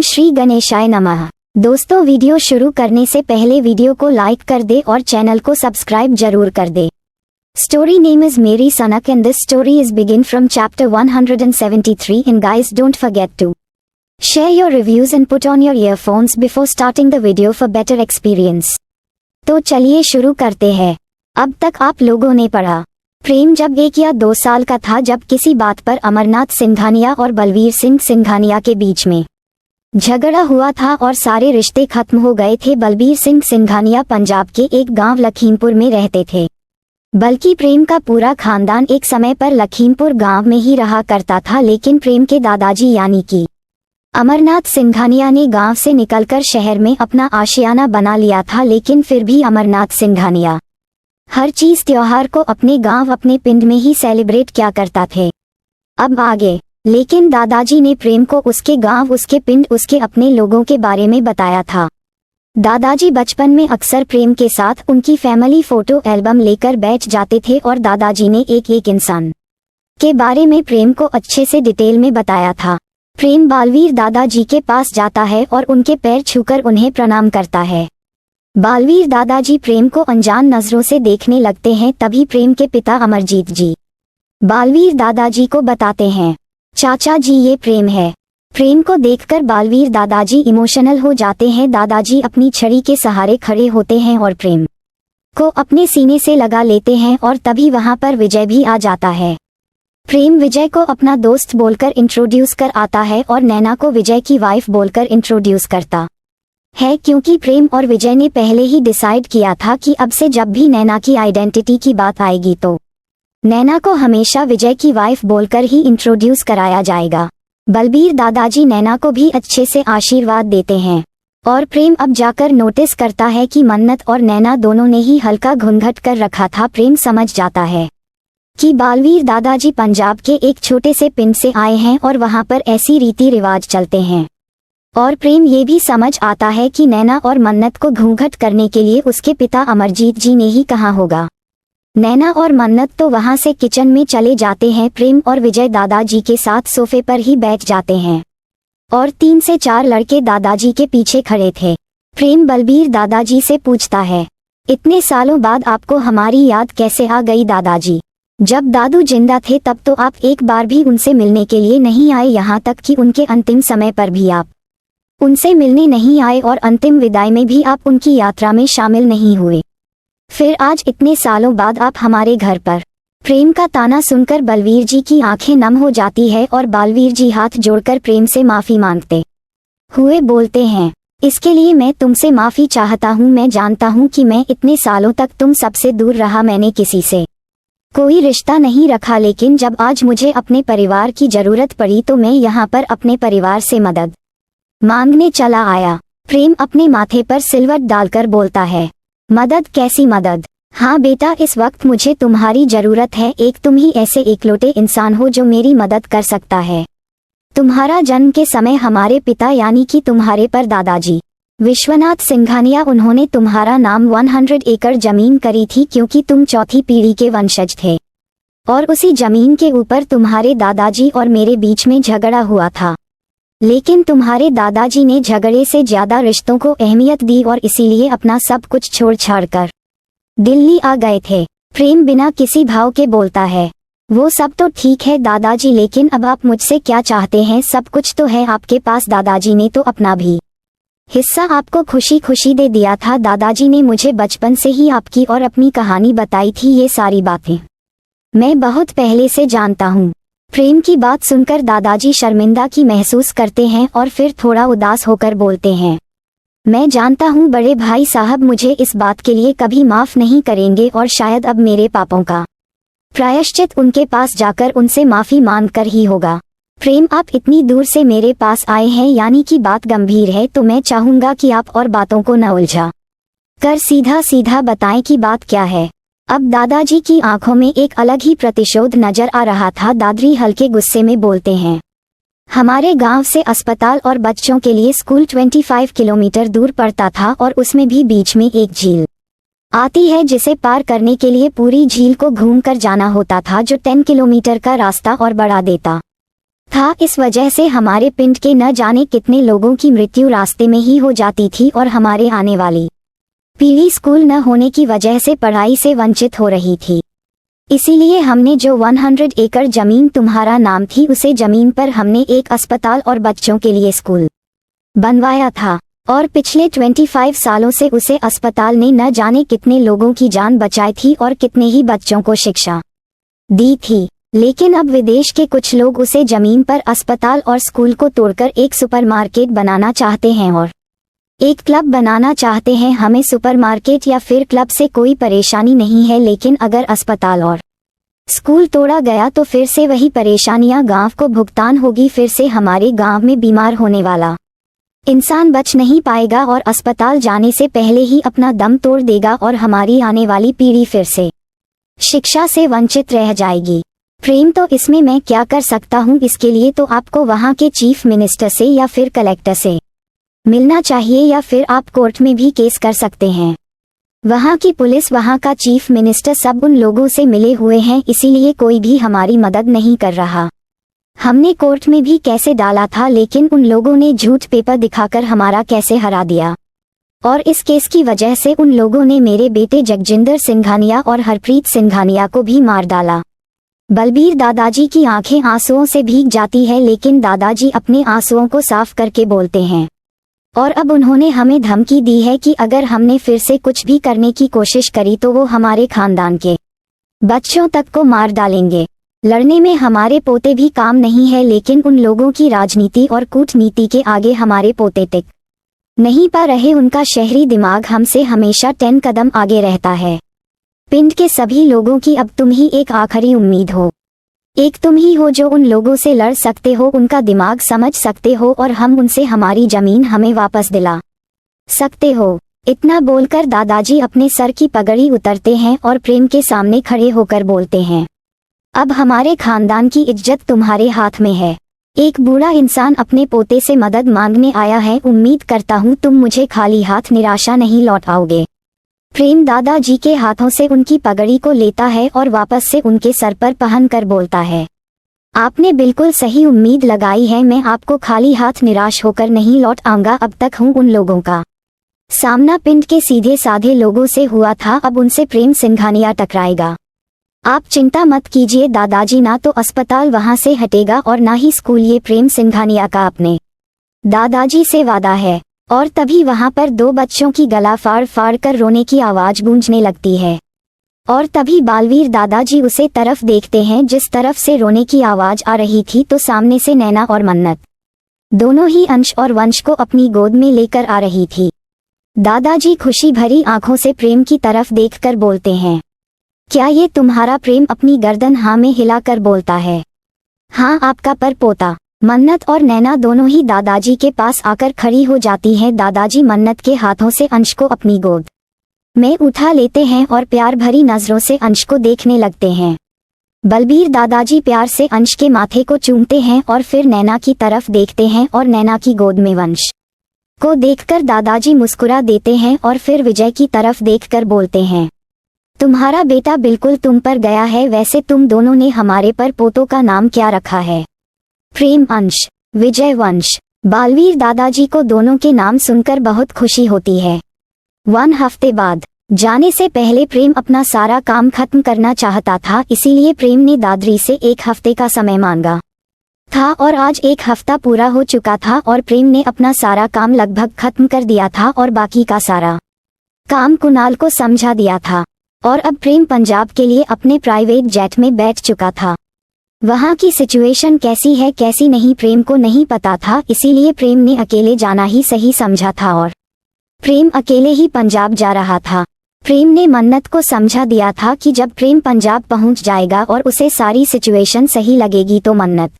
श्री गणेशाय नमः। दोस्तों, वीडियो शुरू करने से पहले वीडियो को लाइक कर दे और चैनल को सब्सक्राइब जरूर कर दे। Story name is Mary Sanak and this story is begin from chapter 173 and guys don't forget to share your reviews and put on your earphones before starting the video for better experience। तो चलिए शुरू करते हैं। अब तक आप लोगों ने पढ़ा, प्रेम जब 1 या 2 साल का था जब किसी बात पर अमरनाथ सिंघानिया और बलवीर सिंह सिंघानिया के बीच में झगड़ा हुआ था और सारे रिश्ते खत्म हो गए थे। बलवीर सिंह सिंघानिया पंजाब के एक गांव लखीमपुर में रहते थे, बल्कि प्रेम का पूरा खानदान एक समय पर लखीमपुर गांव में ही रहा करता था। लेकिन प्रेम के दादाजी यानी कि अमरनाथ सिंघानिया ने गांव से निकलकर शहर में अपना आशियाना बना लिया था। लेकिन फिर भी अमरनाथ सिंघानिया हर चीज त्योहार को अपने गांव अपने पिंड में ही सेलिब्रेट किया करता थे। अब आगे, लेकिन दादाजी ने प्रेम को उसके गांव, उसके पिंड, उसके अपने लोगों के बारे में बताया था। दादाजी बचपन में अक्सर प्रेम के साथ उनकी फैमिली फोटो एल्बम लेकर बैठ जाते थे और दादाजी ने एक एक इंसान के बारे में प्रेम को अच्छे से डिटेल में बताया था। प्रेम बालवीर दादाजी के पास जाता है और उनके पैर छूकर उन्हें प्रणाम करता है। बालवीर दादाजी प्रेम को अनजान नजरों से देखने लगते हैं। तभी प्रेम के पिता अमरजीत जी बालवीर दादाजी को बताते हैं, चाचा जी ये प्रेम है। प्रेम को देखकर बालवीर दादाजी इमोशनल हो जाते हैं। दादाजी अपनी छड़ी के सहारे खड़े होते हैं और प्रेम को अपने सीने से लगा लेते हैं और तभी वहां पर विजय भी आ जाता है। प्रेम विजय को अपना दोस्त बोलकर इंट्रोड्यूस कर आता है और नैना को विजय की वाइफ बोलकर इंट्रोड्यूस करता है, क्योंकि प्रेम और विजय ने पहले ही डिसाइड किया था कि अब से जब भी नैना की आइडेंटिटी की बात आएगी तो नैना को हमेशा विजय की वाइफ बोलकर ही इंट्रोड्यूस कराया जाएगा। बलबीर दादाजी नैना को भी अच्छे से आशीर्वाद देते हैं और प्रेम अब जाकर नोटिस करता है कि मन्नत और नैना दोनों ने ही हल्का घूंघट कर रखा था। प्रेम समझ जाता है कि बालवीर दादाजी पंजाब के एक छोटे से पिंड से आए हैं और वहां पर ऐसी रीति रिवाज चलते हैं। और प्रेम ये भी समझ आता है कि नैना और मन्नत को घूंघट करने के लिए उसके पिता अमरजीत जी ने ही कहा होगा। नैना और मन्नत तो वहां से किचन में चले जाते हैं। प्रेम और विजय दादाजी के साथ सोफे पर ही बैठ जाते हैं और 3 से 4 लड़के दादाजी के पीछे खड़े थे। प्रेम बलबीर दादाजी से पूछता है, इतने सालों बाद आपको हमारी याद कैसे आ गई दादाजी? जब दादू जिंदा थे तब तो आप एक बार भी उनसे मिलने के लिए नहीं आए, यहाँ तक कि उनके अंतिम समय पर भी आप उनसे मिलने नहीं आए और अंतिम विदाई में भी आप उनकी यात्रा में शामिल नहीं हुए। फिर आज इतने सालों बाद आप हमारे घर पर। प्रेम का ताना सुनकर बलवीर जी की आंखें नम हो जाती है और बालवीर जी हाथ जोड़कर प्रेम से माफी मांगते हुए बोलते हैं, इसके लिए मैं तुमसे माफी चाहता हूँ। मैं जानता हूँ कि मैं इतने सालों तक तुम सबसे दूर रहा, मैंने किसी से कोई रिश्ता नहीं रखा, लेकिन जब आज मुझे अपने परिवार की जरूरत पड़ी तो मैं यहाँ पर अपने परिवार से मदद मांगने चला आया। प्रेम अपने माथे पर सिलवट डालकर बोलता है, मदद? कैसी मदद? हाँ बेटा, इस वक्त मुझे तुम्हारी जरूरत है। एक तुम ही ऐसे एकलौते इंसान हो जो मेरी मदद कर सकता है। तुम्हारा जन्म के समय हमारे पिता यानी कि तुम्हारे पर दादाजी विश्वनाथ सिंघानिया, उन्होंने तुम्हारा नाम 100 एकड़ जमीन करी थी क्योंकि तुम चौथी पीढ़ी के वंशज थे और उसी जमीन के ऊपर तुम्हारे दादाजी और मेरे बीच में झगड़ा हुआ था। लेकिन तुम्हारे दादाजी ने झगड़े से ज्यादा रिश्तों को अहमियत दी और इसीलिए अपना सब कुछ छोड़ छाड़ कर दिल्ली आ गए थे। प्रेम बिना किसी भाव के बोलता है, वो सब तो ठीक है दादाजी, लेकिन अब आप मुझसे क्या चाहते हैं? सब कुछ तो है आपके पास। दादाजी ने तो अपना भी हिस्सा आपको खुशी खुशी दे दिया था। दादाजी ने मुझे बचपन से ही आपकी और अपनी कहानी बताई थी। ये सारी बातें मैं बहुत पहले से जानता हूँ। प्रेम की बात सुनकर दादाजी शर्मिंदा की महसूस करते हैं और फिर थोड़ा उदास होकर बोलते हैं, मैं जानता हूँ बड़े भाई साहब मुझे इस बात के लिए कभी माफ नहीं करेंगे और शायद अब मेरे पापों का प्रायश्चित उनके पास जाकर उनसे माफी मांग कर ही होगा। प्रेम, आप इतनी दूर से मेरे पास आए हैं यानी कि बात गंभीर है, तो मैं चाहूंगा कि आप और बातों को न उलझा कर सीधा सीधा बताएं कि बात क्या है। अब दादाजी की आंखों में एक अलग ही प्रतिशोध नजर आ रहा था। दादाजी हल्के गुस्से में बोलते हैं, हमारे गांव से अस्पताल और बच्चों के लिए स्कूल 25 किलोमीटर दूर पड़ता था और उसमें भी बीच में एक झील आती है जिसे पार करने के लिए पूरी झील को घूमकर जाना होता था, जो 10 किलोमीटर का रास्ता और बढ़ा देता। था। इस वजह से हमारे पिंड के न जाने कितने लोगों की मृत्यु रास्ते में ही हो जाती थी और हमारे आने वाली पीढ़ी स्कूल न होने की वजह से पढ़ाई से वंचित हो रही थी। इसीलिए हमने जो 100 एकड़ जमीन तुम्हारा नाम थी, उसे जमीन पर हमने एक अस्पताल और बच्चों के लिए स्कूल बनवाया था। और पिछले 25 सालों से उसे अस्पताल ने न जाने कितने लोगों की जान बचाई थी और कितने ही बच्चों को शिक्षा दी थी। लेकिन अब विदेश के कुछ लोग उसे जमीन पर अस्पताल और स्कूल को तोड़कर एक सुपरमार्केट बनाना चाहते हैं और एक क्लब बनाना चाहते हैं। हमें सुपरमार्केट या फिर क्लब से कोई परेशानी नहीं है, लेकिन अगर अस्पताल और स्कूल तोड़ा गया तो फिर से वही परेशानियां गांव को भुगतान होगी। फिर से हमारे गांव में बीमार होने वाला इंसान बच नहीं पाएगा और अस्पताल जाने से पहले ही अपना दम तोड़ देगा और हमारी आने वाली पीढ़ी फिर से शिक्षा से वंचित रह जाएगी। प्रेम, तो इसमें मैं क्या कर सकता हूँ? इसके लिए तो आपको वहाँ के चीफ मिनिस्टर से या फिर कलेक्टर से मिलना चाहिए, या फिर आप कोर्ट में भी केस कर सकते हैं। वहाँ की पुलिस, वहाँ का चीफ मिनिस्टर सब उन लोगों से मिले हुए हैं, इसीलिए कोई भी हमारी मदद नहीं कर रहा। हमने कोर्ट में भी कैसे डाला था, लेकिन उन लोगों ने झूठ पेपर दिखाकर हमारा कैसे हरा दिया। और इस केस की वजह से उन लोगों ने मेरे बेटे जगजिंदर सिंघानिया और हरप्रीत सिंघानिया को भी मार डाला। बलबीर दादाजी की आंखें आंसुओं से भीग जाती है, लेकिन दादाजी अपने आंसुओं को साफ करके बोलते हैं। और अब उन्होंने हमें धमकी दी है कि अगर हमने फिर से कुछ भी करने की कोशिश करी तो वो हमारे खानदान के बच्चों तक को मार डालेंगे। लड़ने में हमारे पोते भी काम नहीं है, लेकिन उन लोगों की राजनीति और कूटनीति के आगे हमारे पोते टिक नहीं पा रहे। उनका शहरी दिमाग हमसे हमेशा 10 कदम आगे रहता है। पिंड के सभी लोगों की अब तुम ही एक आखिरी उम्मीद हो। एक तुम ही हो जो उन लोगों से लड़ सकते हो, उनका दिमाग समझ सकते हो और हम उनसे हमारी जमीन हमें वापस दिला सकते हो। इतना बोलकर दादाजी अपने सर की पगड़ी उतरते हैं और प्रेम के सामने खड़े होकर बोलते हैं, अब हमारे खानदान की इज्जत तुम्हारे हाथ में है। एक बूढ़ा इंसान अपने पोते से मदद मांगने आया है, उम्मीद करता हूँ तुम मुझे खाली हाथ निराशा नहीं लौटाओगे। प्रेम दादाजी के हाथों से उनकी पगड़ी को लेता है और वापस से उनके सर पर पहन कर बोलता है, आपने बिल्कुल सही उम्मीद लगाई है, मैं आपको खाली हाथ निराश होकर नहीं लौट आऊंगा। अब तक हूँ उन लोगों का सामना पिंड के सीधे साधे लोगों से हुआ था, अब उनसे प्रेम सिंघानिया टकराएगा। आप चिंता मत कीजिए दादाजी, ना तो अस्पताल वहां से हटेगा और ना ही स्कूल। ये प्रेम सिंघानिया का अपने दादाजी से वादा है। और तभी वहां पर 2 बच्चों की गला फाड़ फाड़ कर रोने की आवाज गूंजने लगती है। और तभी बालवीर दादाजी उसे तरफ देखते हैं जिस तरफ से रोने की आवाज आ रही थी, तो सामने से नैना और मन्नत दोनों ही अंश और वंश को अपनी गोद में लेकर आ रही थी। दादाजी खुशी भरी आंखों से प्रेम की तरफ देखकर बोलते हैं, क्या ये तुम्हारा प्रेम? अपनी गर्दन हाँ में हिलाकर बोलता है, हाँ आपका पर पोता। मन्नत और नैना दोनों ही दादाजी के पास आकर खड़ी हो जाती हैं। दादाजी मन्नत के हाथों से अंश को अपनी गोद में उठा लेते हैं और प्यार भरी नजरों से अंश को देखने लगते हैं। बलबीर दादाजी प्यार से अंश के माथे को चूमते हैं और फिर नैना की तरफ देखते हैं और नैना की गोद में वंश को देखकर दादाजी मुस्कुरा देते हैं और फिर विजय की तरफ देखकर बोलते हैं, तुम्हारा बेटा बिल्कुल तुम पर गया है। वैसे तुम दोनों ने हमारे पर पोतों का नाम क्या रखा है? प्रेम अंश, विजय वंश। बालवीर दादाजी को दोनों के नाम सुनकर बहुत खुशी होती है। 1 हफ्ते बाद जाने से पहले प्रेम अपना सारा काम खत्म करना चाहता था, इसीलिए प्रेम ने दादरी से 1 हफ्ते का समय मांगा था और आज 1 हफ्ता पूरा हो चुका था और प्रेम ने अपना सारा काम लगभग खत्म कर दिया था और बाकी का सारा काम कुणाल को समझा दिया था। और अब प्रेम पंजाब के लिए अपने प्राइवेट जेट में बैठ चुका था। वहाँ की सिचुएशन कैसी है कैसी नहीं प्रेम को नहीं पता था, इसीलिए प्रेम ने अकेले जाना ही सही समझा था और प्रेम अकेले ही पंजाब जा रहा था। प्रेम ने मन्नत को समझा दिया था कि जब प्रेम पंजाब पहुँच जाएगा और उसे सारी सिचुएशन सही लगेगी तो मन्नत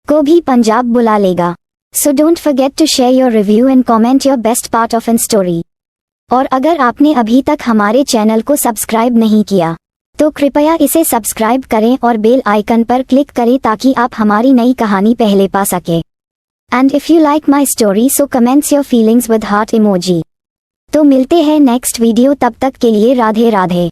को भी पंजाब बुला लेगा। So don't forget to share your review and comment your best part of an story. और अगर आपने अभी तक हमारे चैनल को सब्सक्राइब नहीं किया तो कृपया इसे सब्सक्राइब करें और बेल आइकन पर क्लिक करें ताकि आप हमारी नई कहानी पहले पा सके। And if you like my story so comments your feelings with heart emoji. तो मिलते हैं नेक्स्ट वीडियो, तब तक के लिए राधे राधे।